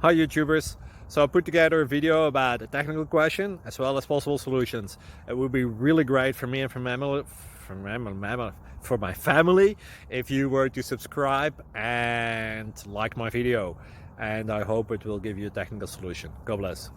Hi YouTubers! So I put together a video about a technical question as well as possible solutions. It would be really great for me and for my family if you were to subscribe and like my video, and I hope it will give you a technical solution. God bless.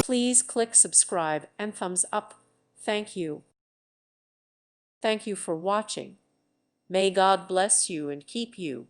Please click subscribe and thumbs up. Thank you. Thank you for watching. May God bless you and keep you.